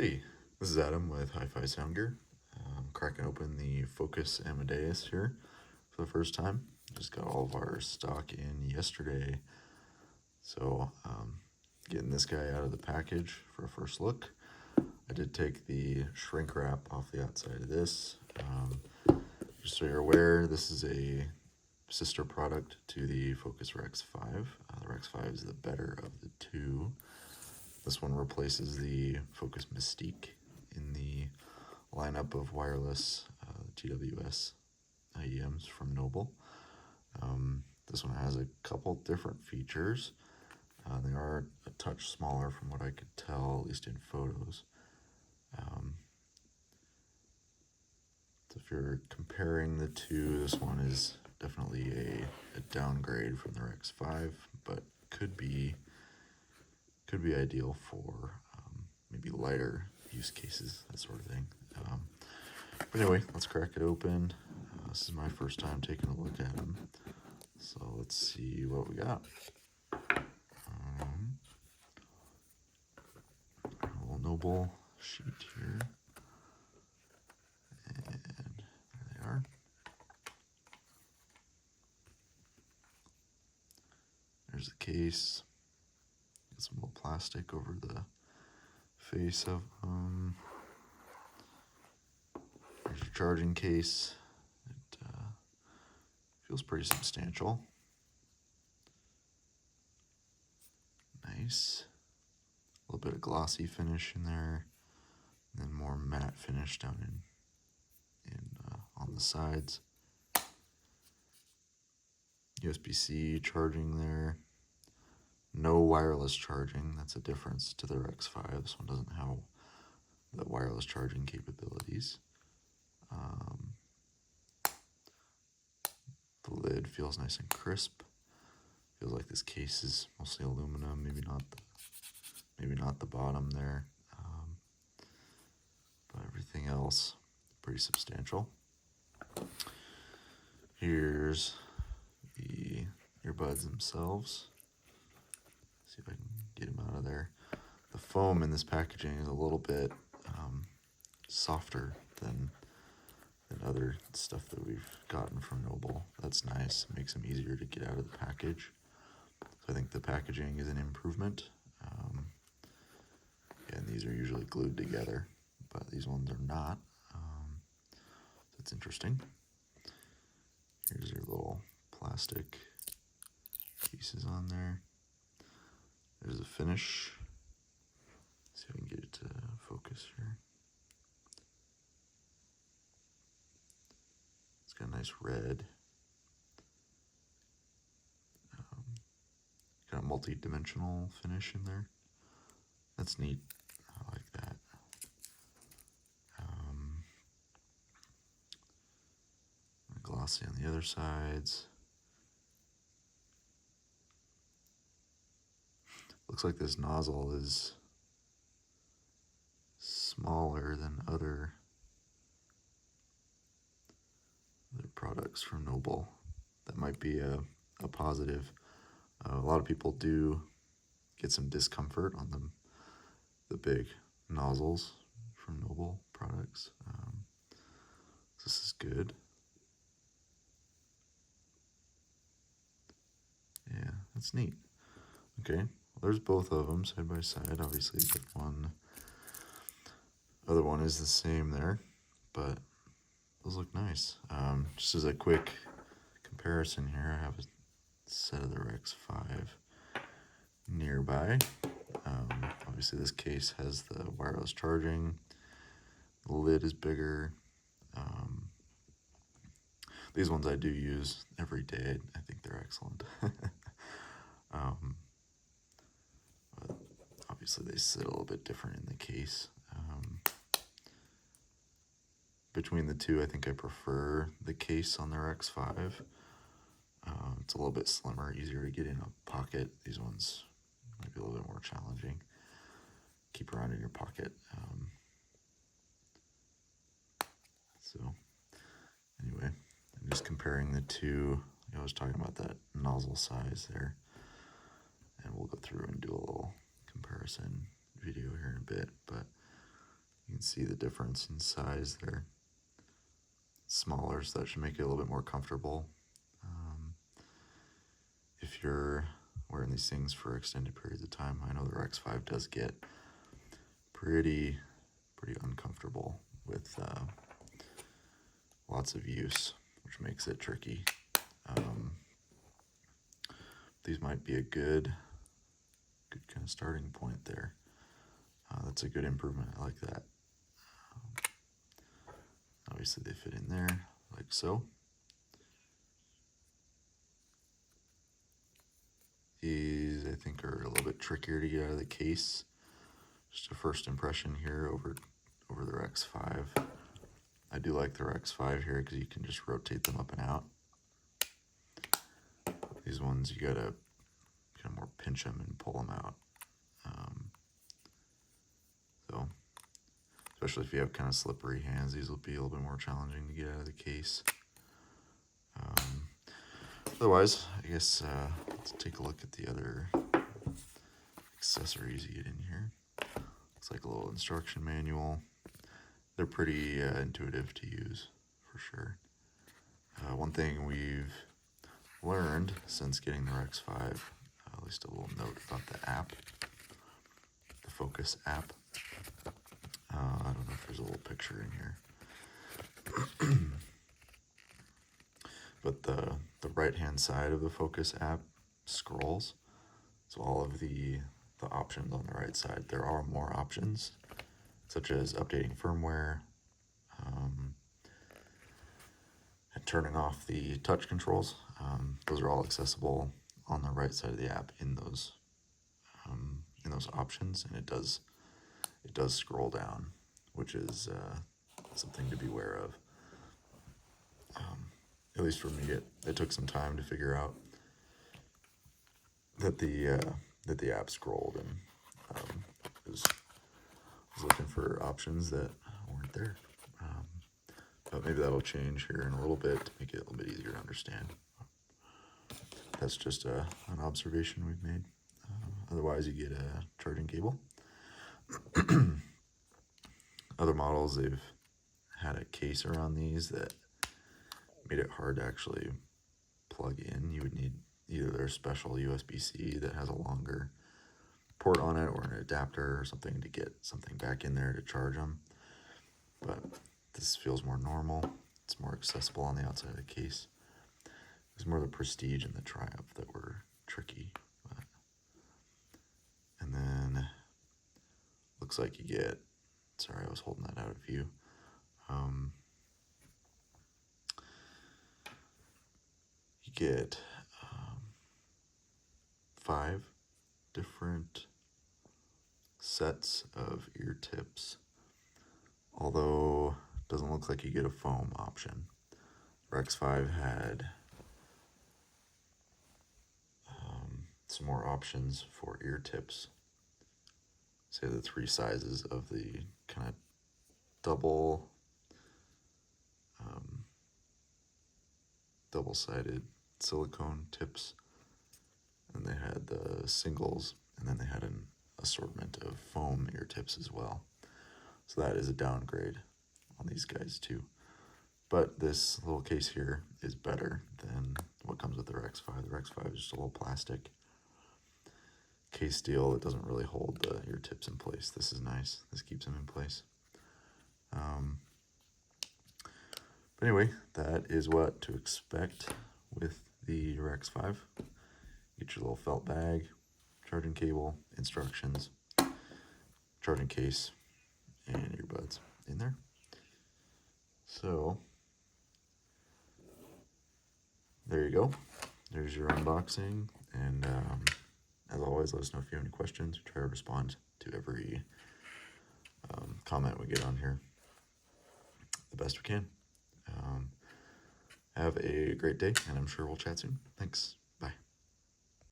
Hey, this is Adam with Hi-Fi Sound Gear. I'm cracking open the FoKus Amadeus here for the first time. Just got all of our stock in yesterday. So getting this guy out of the package for a first look. I did take the shrink wrap off the outside of this. Just so you're aware, this is a sister product to the FoKus Rex 5. The Rex 5 is the better of the two. This one replaces the FoKus Mystique in the lineup of wireless TWS IEMs from Noble. This one has a couple different features. They are a touch smaller from what I could tell, at least in photos. So if you're comparing the two, this one is definitely a downgrade from the Rex 5, but could be ideal for maybe lighter use cases, that sort of thing. But anyway, let's crack it open. This is my first time taking a look at them, so let's see what we got. A little Noble sheet here, and there they are. There's the case. Got some little plastic over the face of them. There's your charging case. It feels pretty substantial. Nice. A little bit of glossy finish in there, and then more matte finish down in on the sides. USB-C charging there. No wireless charging. That's a difference to the Rex 5. This one doesn't have the wireless charging capabilities. The lid feels nice and crisp. Feels like this case is mostly aluminum. Maybe not the bottom there. But everything else pretty substantial. Here's the earbuds themselves. See if I can get them out of there. The foam in this packaging is a little bit softer than other stuff that we've gotten from Noble. That's nice. It makes them easier to get out of the package. So I think the packaging is an improvement. And these are usually glued together, but these ones are not. So it's interesting. Here's your little plastic pieces on there. There's a finish. Let's see if I can get it to focus here. It's got a nice red. Got a multi-dimensional finish in there. That's neat. I like that. Glossy on the other sides. Looks like this nozzle is smaller than other products from Noble. That might be a positive. A lot of people do get some discomfort on the big nozzles from Noble products. This is good. Yeah, that's neat. Okay, well, there's both of them side by side. Obviously, the other one is the same there, but those look nice. Just as a quick comparison here, I have a set of the Rex 5 nearby. Obviously, this case has the wireless charging. The lid is bigger. These ones I do use every day. I think they're excellent. But obviously, they sit a little bit different in the case. Between the two, I think I prefer the case on the Rex 5. It's a little bit slimmer, easier to get in a pocket. These ones might be a little bit more challenging. Keep around in your pocket. So anyway, I'm just comparing the two. I was talking about that nozzle size there, and we'll go through and do a little comparison video here in a bit. But can see the difference in size there. It's smaller, so that should make it a little bit more comfortable. If you're wearing these things for extended periods of time, I know the X5 does get pretty uncomfortable with lots of use, which makes it tricky. These might be a good kind of starting point there. That's a good improvement. I like that. Obviously they fit in there like so. These I think are a little bit trickier to get out of the case. Just a first impression here over the X5. I do like the X5 here because you can just rotate them up and out. These ones you gotta kind of more pinch them and pull them out. So especially if you have kind of slippery hands, these will be a little bit more challenging to get out of the case. Otherwise, I guess let's take a look at the other accessories you get in here. Looks like a little instruction manual. They're pretty intuitive to use, for sure. One thing we've learned since getting the X5, at least a little note about the app, the FoKus app. I don't know if there's a little picture in here. But the right-hand side of the FoKus app scrolls. So all of the options on the right side, there are more options, such as updating firmware, and turning off the touch controls. Those are all accessible on the right side of the app in those options, and it does scroll down, which is something to be aware of. At least for me, it took some time to figure out that the app scrolled, and was looking for options that weren't there. But maybe that'll change here in a little bit to make it a little bit easier to understand. That's just an observation we've made. Otherwise, you get a charging cable. Other models, they've had a case around these that made it hard to actually plug in. You would need either their special USB-C that has a longer port on it, or an adapter or something to get something back in there to charge them. But this feels more normal. It's more accessible on the outside of the case. It's more the Prestige and the Triumph that were tricky. And then looks like you get, sorry, I was holding that out of view. You get 5 different sets of ear tips, although it doesn't look like you get a foam option. X5 had some more options for ear tips. Say the 3 sizes of the kind of double-sided silicone tips, and they had the singles, and then they had an assortment of foam ear tips as well. So that is a downgrade on these guys too. But this little case here is better than what comes with the X5. The X5 is just a little plastic case deal that doesn't really hold the ear tips in place. This is nice. This keeps them in place. But anyway, that is what to expect with the X5. Get your little felt bag, charging cable, instructions, charging case, and earbuds in there. So there you go. There's your unboxing, and as always, let us know if you have any questions. We try to respond to every comment we get on here the best we can. Have a great day, and I'm sure we'll chat soon. Thanks.